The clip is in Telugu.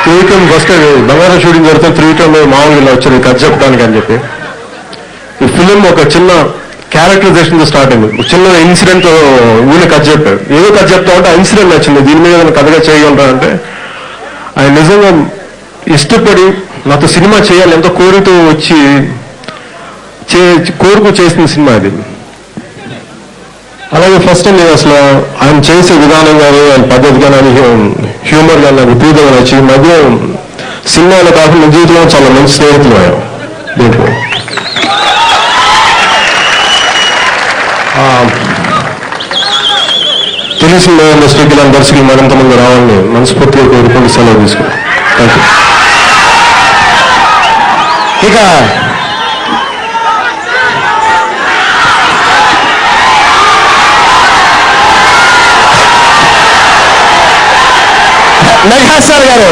త్రివిక్రమ్ ఫస్ట్ బంగారం షూటింగ్ జరిగితే త్రివిక్రమ్ మామూలుగా ఇలా వచ్చారు కథ చెప్పడానికి అని చెప్పి. ఈ ఫిలిం ఒక చిన్న క్యారెక్టరైజేషన్ తో స్టార్ట్ అయింది. చిన్న ఇన్సిడెంట్ వీళ్ళ కథ చెప్పారు. ఏదో కథ చెప్తా ఉంటే ఆ ఇన్సిడెంట్ నచ్చింది, దీని మీద కథగా చేయగలరా అంటే ఆయన నిజంగా ఇష్టపడి నాతో సినిమా చేయాలి ఎంతో కోరితో వచ్చి కోరుకు చేసిన సినిమా ఇది. అలాగే ఫస్ట్ టైం నేను అసలు ఆయన చేసే విధానం కానీ ఆయన పద్ధతి కానీ హ్యూమర్ కానీ నాకు విపరీతంగా నచ్చి మధ్య సినిమాలో కాకుండా జీవితంలో చాలా మంచి స్నేహితులు అయ్యాం దీంట్లో. తెలిసిన ఇండస్ట్రీకి ఇలాంటి దర్శకులు మరింత మంది రావాలని మనస్ఫూర్తిగా కోరుకుంటూ సెలవు తీసుకున్నాను. Thank you. ఇక మెగాస్టార్ గారు